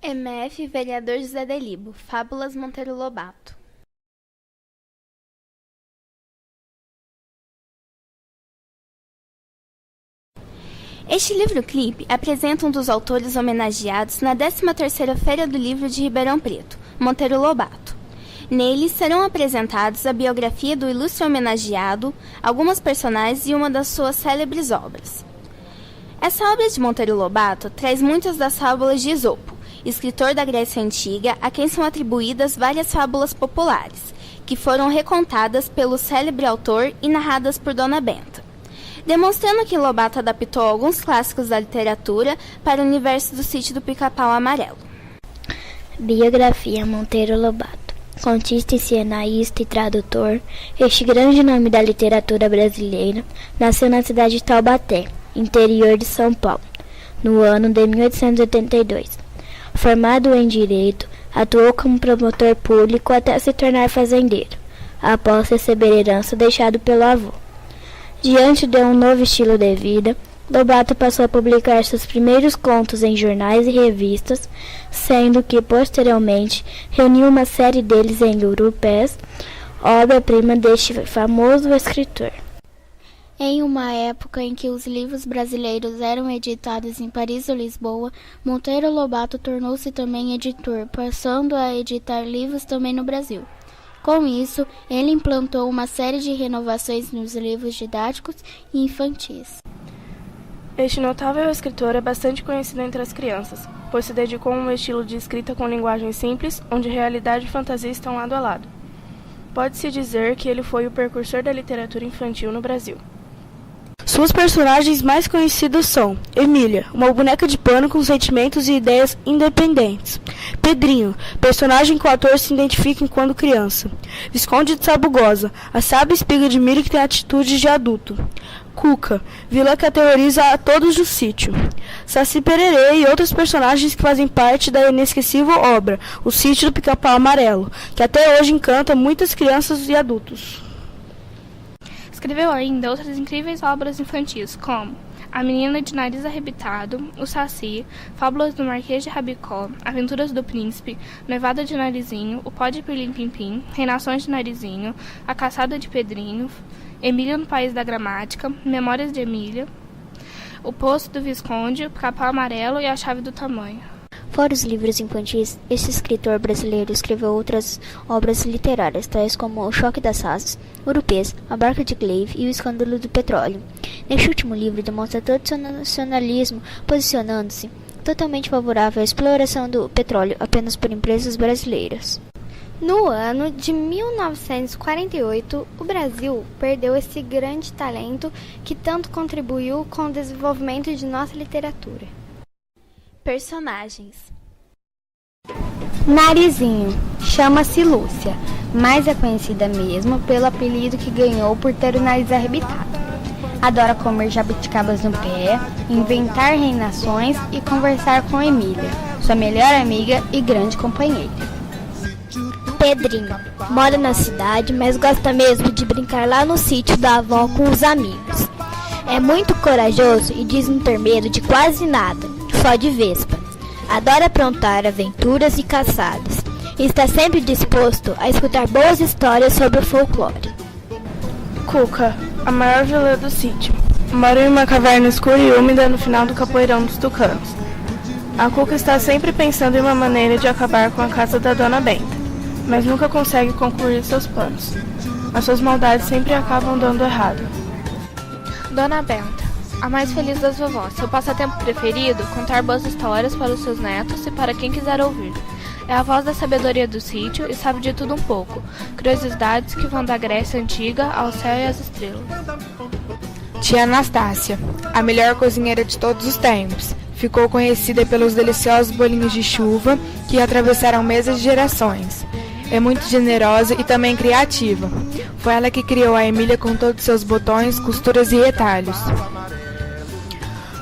MF Vereador José Delibo, Fábulas Monteiro Lobato. Este livro-clipe apresenta um dos autores homenageados na 13ª Feira do Livro de Ribeirão Preto, Monteiro Lobato. Nele serão apresentados a biografia do ilustre homenageado, algumas personagens e uma das suas célebres obras. Essa obra de Monteiro Lobato traz muitas das fábulas de Esopo, escritor da Grécia Antiga, a quem são atribuídas várias fábulas populares, que foram recontadas pelo célebre autor e narradas por Dona Benta, demonstrando que Lobato adaptou alguns clássicos da literatura para o universo do Sítio do Pica-Pau Amarelo. Biografia Monteiro Lobato. Contista, encenaísta e tradutor, este grande nome da literatura brasileira nasceu na cidade de Taubaté, interior de São Paulo, no ano de 1882. Formado em Direito, atuou como promotor público até se tornar fazendeiro, após receber herança deixado pelo avô. Diante de um novo estilo de vida, Lobato passou a publicar seus primeiros contos em jornais e revistas, sendo que, posteriormente, reuniu uma série deles em Urupés, obra-prima deste famoso escritor. Em uma época em que os livros brasileiros eram editados em Paris ou Lisboa, Monteiro Lobato tornou-se também editor, passando a editar livros também no Brasil. Com isso, ele implantou uma série de renovações nos livros didáticos e infantis. Este notável escritor é bastante conhecido entre as crianças, pois se dedicou a um estilo de escrita com linguagem simples, onde realidade e fantasia estão lado a lado. Pode-se dizer que ele foi o precursor da literatura infantil no Brasil. Suas personagens mais conhecidas são Emília, uma boneca de pano com sentimentos e ideias independentes. Pedrinho, personagem que o ator se identifica enquanto criança. Visconde de Sabugosa, a sábia espiga de milho que tem atitudes de adulto. Cuca, vilã que aterroriza a todos do sítio. Saci Pererê e outros personagens que fazem parte da inesquecível obra O Sítio do Pica-Pau Amarelo, que até hoje encanta muitas crianças e adultos. Escreveu ainda outras incríveis obras infantis, como A Menina de Nariz Arrebitado, O Saci, Fábulas do Marquês de Rabicó, Aventuras do Príncipe, Noivada de Narizinho, O Pó de Pirlim-Pim-Pim, Reinações de Narizinho, A Caçada de Pedrinho, Emília no País da Gramática, Memórias de Emília, O Poço do Visconde, O Pica-Pau Amarelo e A Chave do Tamanho. Fora os livros infantis, este escritor brasileiro escreveu outras obras literárias, tais como O Choque das Raças, Urupês, A Barca de Glaive e O Escândalo do Petróleo. Neste último livro demonstra todo o seu nacionalismo, posicionando-se totalmente favorável à exploração do petróleo apenas por empresas brasileiras. No ano de 1948, o Brasil perdeu esse grande talento que tanto contribuiu com o desenvolvimento de nossa literatura. Personagens. Narizinho, chama-se Lúcia, mas é conhecida mesmo pelo apelido que ganhou por ter o nariz arrebitado. Adora comer jabuticabas no pé, inventar reinações e conversar com Emília, sua melhor amiga e grande companheira. Pedrinho, mora na cidade, mas gosta mesmo de brincar lá no sítio da avó com os amigos. É muito corajoso e diz não ter medo de quase nada, só de vespa. Adora aprontar aventuras e caçadas. E está sempre disposto a escutar boas histórias sobre o folclore. Cuca, a maior vilã do sítio. Mora em uma caverna escura e úmida no final do Capoeirão dos Tucanos. A Cuca está sempre pensando em uma maneira de acabar com a casa da Dona Benta, mas nunca consegue concluir seus planos. As suas maldades sempre acabam dando errado. Dona Benta, a mais feliz das vovós. Seu passatempo preferido, contar boas histórias para os seus netos e para quem quiser ouvir. É a voz da sabedoria do sítio e sabe de tudo um pouco. Curiosidades que vão da Grécia Antiga ao céu e às estrelas. Tia Anastácia, a melhor cozinheira de todos os tempos. Ficou conhecida pelos deliciosos bolinhos de chuva que atravessaram mesas de gerações. É muito generosa e também criativa. Foi ela que criou a Emília com todos seus botões, costuras e retalhos.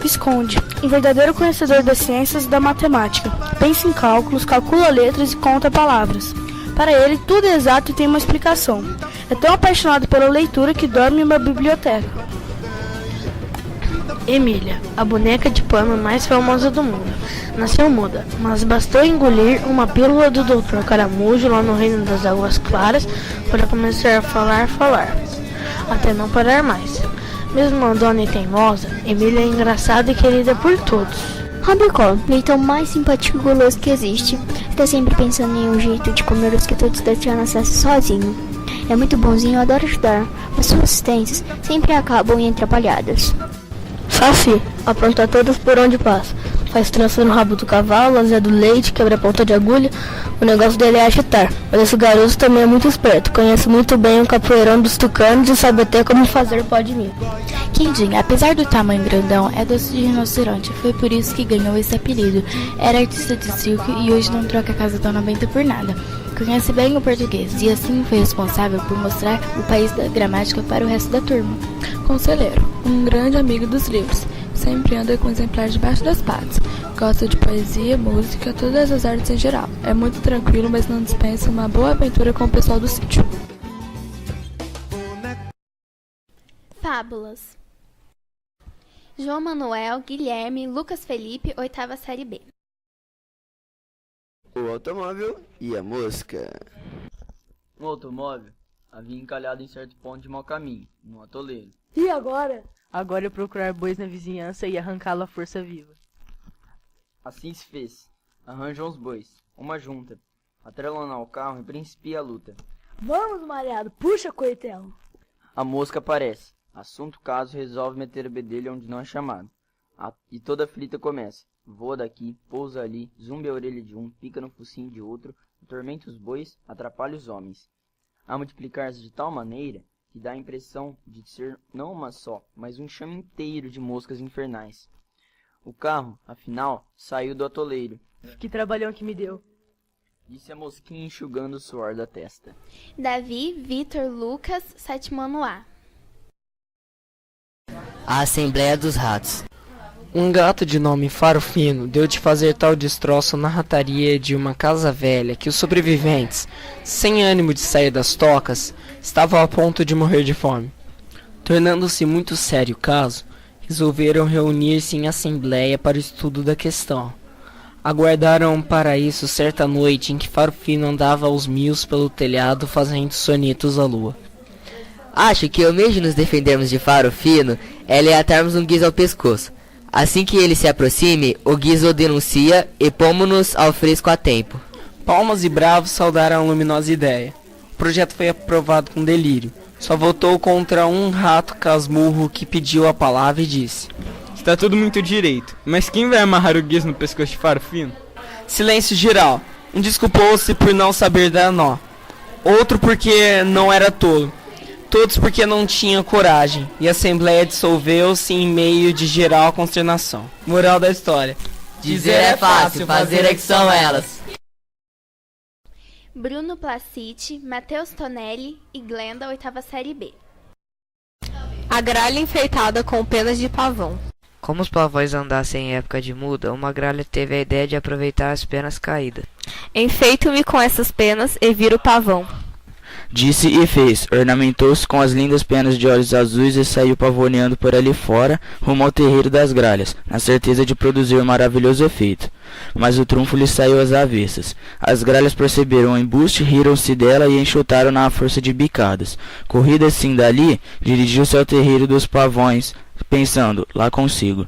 Visconde, um verdadeiro conhecedor das ciências e da matemática. Pensa em cálculos, calcula letras e conta palavras. Para ele, tudo é exato e tem uma explicação. É tão apaixonado pela leitura que dorme em uma biblioteca. Emília, a boneca de pano mais famosa do mundo. Nasceu muda, mas bastou engolir uma pílula do Dr. Caramujo lá no Reino das Águas Claras para começar a falar, até não parar mais. Mesmo andona e teimosa, Emília é engraçada e querida por todos. Rabicó, o leitão mais simpático e guloso que existe. Está sempre pensando em um jeito de comer os quitutes da tia Anastácia sozinho. É muito bonzinho, adora ajudar, mas suas assistências sempre acabam em atrapalhadas. Saci, apronta todas por onde passa. Faz trança no rabo do cavalo, azeda do leite, quebra a ponta de agulha. O negócio dele é agitar. Mas esse garoto também é muito esperto. Conhece muito bem o capoeirão dos tucanos e sabe até como fazer pó de milho. Quindim, apesar do tamanho grandão, é doce de rinoceronte. Foi por isso que ganhou esse apelido. Era artista de circo e hoje não troca a casa Dona Benta por nada. Conhece bem o português e assim foi responsável por mostrar o país da gramática para o resto da turma. Conselheiro, um grande amigo dos livros. Sempre anda com exemplares debaixo das patas. Gosta de poesia, música, todas as artes em geral. É muito tranquilo, mas não dispensa uma boa aventura com o pessoal do sítio. Fábulas. João Manuel, Guilherme, Lucas Felipe, 8ª série B. O automóvel e a mosca. Um automóvel havia encalhado em certo ponto de mau caminho, num atoleiro. E agora? Agora é procurar bois na vizinhança e arrancá-lo à força viva. Assim se fez. Arranjam os bois, uma junta, atrelando ao carro e principia a luta. Vamos, malhado, puxa, coitelo. A mosca aparece. Assunto caso resolve meter o bedelho onde não é chamado. E toda a aflita começa. Voa daqui, pousa ali, zumbi a orelha de um, pica no focinho de outro, atormenta os bois, atrapalha os homens. A multiplicar-se de tal maneira que dá a impressão de ser não uma só, mas um enxame inteiro de moscas infernais. O carro, afinal, saiu do atoleiro. Que trabalhão que me deu. Disse a mosquinha enxugando o suor da testa. Davi, Vitor, Lucas, 7º ano A. A Assembleia dos Ratos. Um gato de nome Farofino deu de fazer tal destroço na rataria de uma casa velha que os sobreviventes, sem ânimo de sair das tocas, estavam a ponto de morrer de fome. Tornando-se muito sério o caso, resolveram reunir-se em assembleia para o estudo da questão. Aguardaram para isso certa noite em que Farofino andava aos mios pelo telhado fazendo sonetos à lua. Acho que ao meio de nos defendermos de Farofino é lhe atarmos um guiz ao pescoço. Assim que ele se aproxime, o guiz o denuncia e pomos-nos ao fresco a tempo. Palmas e bravos saudaram a luminosa ideia. O projeto foi aprovado com delírio. Só votou contra um rato casmurro que pediu a palavra e disse: Está tudo muito direito, mas quem vai amarrar o guiz no pescoço de Farofino? Silêncio geral. Um desculpou-se por não saber dar nó. Outro porque não era tolo. Todos porque não tinham coragem, e a assembleia dissolveu-se em meio de geral consternação. Moral da história: dizer é fácil, fazer é que são elas. Bruno Placite, Matheus Tonelli e Glenda, 8ª série B. A gralha enfeitada com penas de pavão. Como os pavões andassem em época de muda, uma gralha teve a ideia de aproveitar as penas caídas. Enfeito-me com essas penas e viro o pavão. Disse e fez, ornamentou-se com as lindas penas de olhos azuis e saiu pavoneando por ali fora, rumo ao terreiro das gralhas, na certeza de produzir um maravilhoso efeito. Mas o trunfo lhe saiu às avessas. As gralhas perceberam o embuste, riram-se dela e enxotaram-na à força de bicadas. Corrida assim dali, dirigiu-se ao terreiro dos pavões, pensando, lá consigo.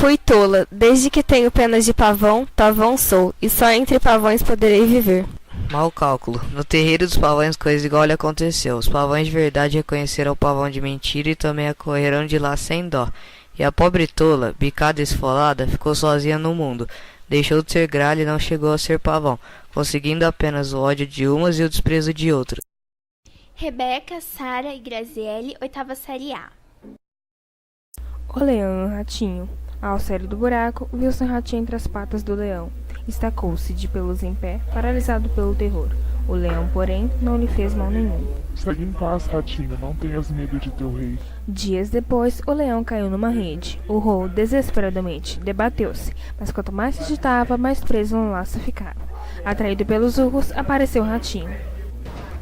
Fui tola, desde que tenho penas de pavão, pavão sou, e só entre pavões poderei viver. Mau cálculo. No terreiro dos pavões coisa igual lhe aconteceu. Os pavões de verdade reconheceram o pavão de mentira e também a correram de lá sem dó. E a pobre tola, bicada e esfolada, ficou sozinha no mundo. Deixou de ser gralha e não chegou a ser pavão, conseguindo apenas o ódio de umas e o desprezo de outras. Rebeca, Sara e Graziele, 8ª série A. O leão e o ratinho. Ao sair do buraco, viu-se um ratinho entre as patas do leão. Estacou-se de pelos em pé, paralisado pelo terror. O leão, porém, não lhe fez mal nenhum. Segue em paz, ratinho, não tenhas medo de teu rei. Dias depois, o leão caiu numa rede. Urrou desesperadamente, debateu-se, mas quanto mais se agitava, mais preso no laço ficava. Atraído pelos urros, apareceu o ratinho.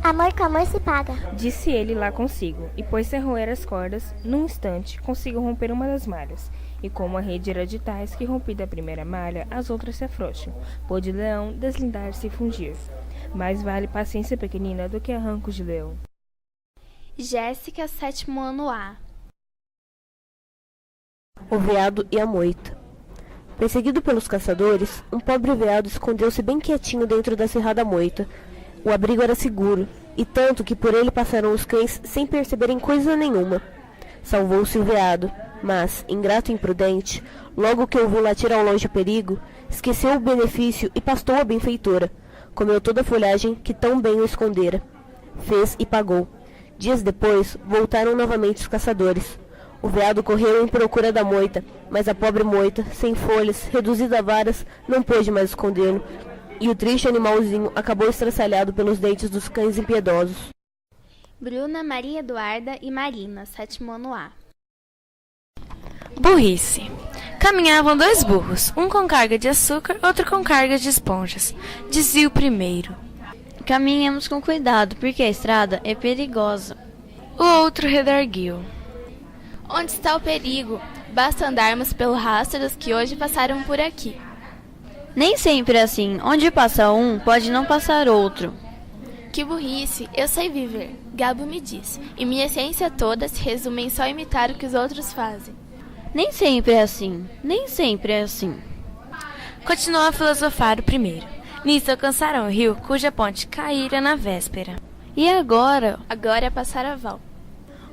Amor com amor se paga. Disse ele lá consigo, e pôs-se a roer as cordas. Num instante, conseguiu romper uma das malhas. E como a rede era de tais que, rompida a primeira malha, as outras se afrouxam, pôde Leão deslindar-se e fugir. Mais vale paciência pequenina do que arrancos de leão. Jéssica, 7º ano A. O veado e a moita. Perseguido pelos caçadores, um pobre veado escondeu-se bem quietinho dentro da cerrada moita. O abrigo era seguro, e tanto que por ele passaram os cães sem perceberem coisa nenhuma. Salvou-se o veado, mas, ingrato e imprudente, logo que ouviu latir ao longe o perigo, esqueceu o benefício e pastou a benfeitora. Comeu toda a folhagem que tão bem o escondera. Fez e pagou. Dias depois, voltaram novamente os caçadores. O veado correu em procura da moita, mas a pobre moita, sem folhas, reduzida a varas, não pôde mais escondê-lo, e o triste animalzinho acabou estraçalhado pelos dentes dos cães impiedosos. Bruna, Maria Eduarda e Marina, 7º ano A. Burrice. Caminhavam 2 burros, um com carga de açúcar, outro com carga de esponjas. Dizia o primeiro: caminhemos com cuidado, porque a estrada é perigosa. O outro redarguiu: onde está o perigo? Basta andarmos pelo rastro dos que hoje passaram por aqui. Nem sempre é assim. Onde passa um, pode não passar outro. Que burrice, eu sei viver, Gabo me diz, e minha essência toda se resume em só imitar o que os outros fazem. Nem sempre é assim, nem sempre é assim. Continuou a filosofar o primeiro. Nisso alcançaram o rio, cuja ponte caíra na véspera. E agora? Agora é passar a val.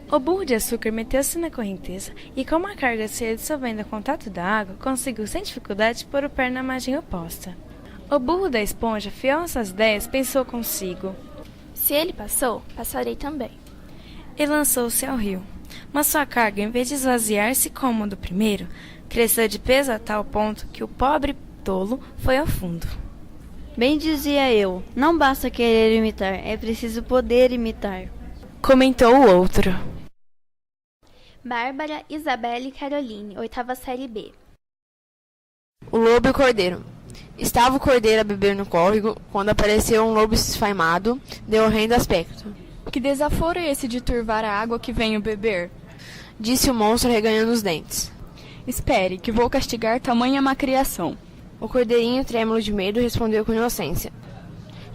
O burro de açúcar meteu-se na correnteza e, com uma carga se dissolvendo ao contato da água, conseguiu sem dificuldade pôr o pé na margem oposta. O burro da esponja, fiel às suas ideias, pensou consigo: se ele passou, passarei também. E lançou-se ao rio. Mas sua carga, em vez de esvaziar-se como a do primeiro, cresceu de peso a tal ponto que o pobre tolo foi ao fundo. Bem dizia eu, não basta querer imitar, é preciso poder imitar. Comentou o outro. Bárbara, Isabelle e Caroline, 8ª série B. O lobo e o cordeiro. Estava o cordeiro a beber no córrego, quando apareceu um lobo esfaimado, de horrendo aspecto. Que desaforo é esse de turvar a água que venho beber? Disse o monstro reganhando os dentes. Espere, que vou castigar tamanha malcriação. O cordeirinho, trêmulo de medo, respondeu com inocência.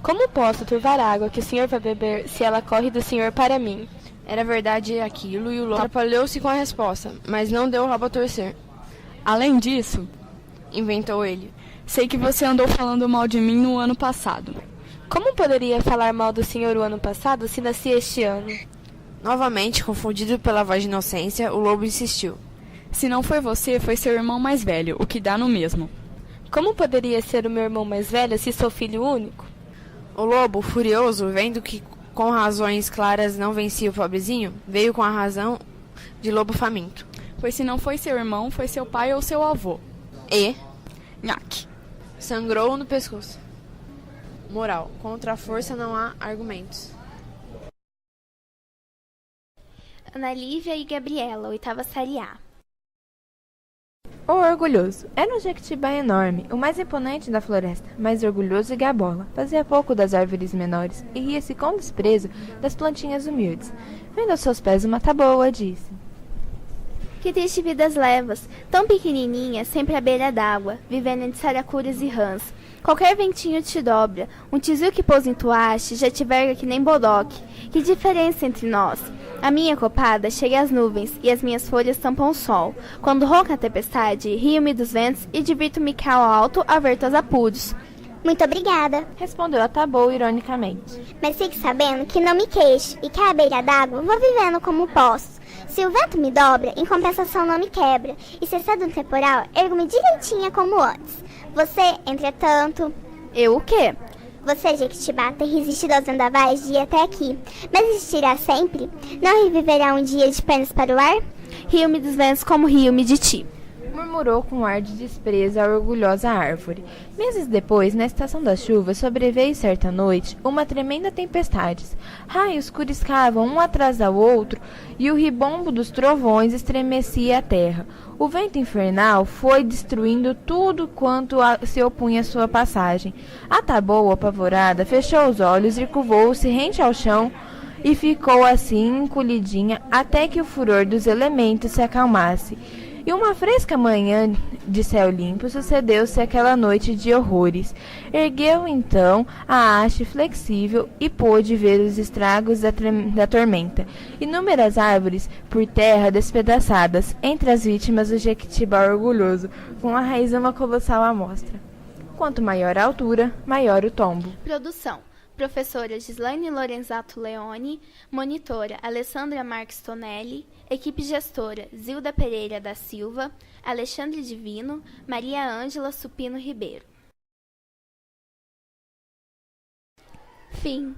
Como posso turvar a água que o senhor vai beber se ela corre do senhor para mim? Era verdade aquilo, e o lobo atrapalhou-se com a resposta, mas não deu o rabo a torcer. Além disso, inventou ele, sei que você andou falando mal de mim no ano passado. Como poderia falar mal do senhor o ano passado se nasci este ano? Novamente, confundido pela voz de inocência, o lobo insistiu. Se não foi você, foi seu irmão mais velho, o que dá no mesmo. Como poderia ser o meu irmão mais velho se sou filho único? O lobo, furioso, vendo que com razões claras não vencia o pobrezinho, veio com a razão de lobo faminto. Pois se não foi seu irmão, foi seu pai ou seu avô. E? Nhaque. Sangrou no pescoço. Moral. Contra a força não há argumentos. Ana Lívia e Gabriela, 8ª série A. O orgulhoso. Era um jequitibá enorme, o mais imponente da floresta, mais orgulhoso que a bola. Fazia pouco das árvores menores e ria-se com desprezo das plantinhas humildes. Vendo aos seus pés uma taboa, disse: que triste vidas levas, tão pequenininha, sempre à beira d'água, vivendo entre saracuras e rãs. Qualquer ventinho te dobra, um tizil que pousa em tua haste já te verga que nem bodoque. Que diferença entre nós? A minha copada chega às nuvens e as minhas folhas tampam o sol. Quando ronca a tempestade, rio-me dos ventos e divirto-me cá ao alto a ver teus apuros. Muito obrigada, respondeu a taboa ironicamente. Mas fique sabendo que não me queixo e que à beira d'água vou vivendo como posso. Se o vento me dobra, em compensação não me quebra. E se cede um temporal, ergo-me direitinha como antes. Você, entretanto... Eu o quê? Você, jequitibá, tem resistido aos vendavais de ir até aqui. Mas resistirá sempre? Não reviverá um dia de pernas para o ar? Rio-me dos ventos como rio-me de ti. murmurou com ar de desprezo à orgulhosa árvore. Meses depois, na estação das chuvas, sobreveio certa noite uma tremenda tempestade. Raios curiscavam um atrás ao outro e o ribombo dos trovões estremecia a terra. O vento infernal foi destruindo tudo quanto se opunha à sua passagem. A taboa, apavorada, fechou os olhos e curvou-se rente ao chão e ficou assim encolhidinha até que o furor dos elementos se acalmasse. E uma fresca manhã de céu limpo sucedeu-se aquela noite de horrores. Ergueu então a haste flexível e pôde ver os estragos da tormenta. Inúmeras árvores por terra despedaçadas, entre as vítimas o jequitibá orgulhoso, com a raiz uma colossal amostra. Quanto maior a altura, maior o tombo. Produção: professora Gislaine Lorenzato Leone, monitora Alessandra Marques Tonelli, equipe gestora Zilda Pereira da Silva, Alexandre Divino, Maria Ângela Supino Ribeiro. Fim.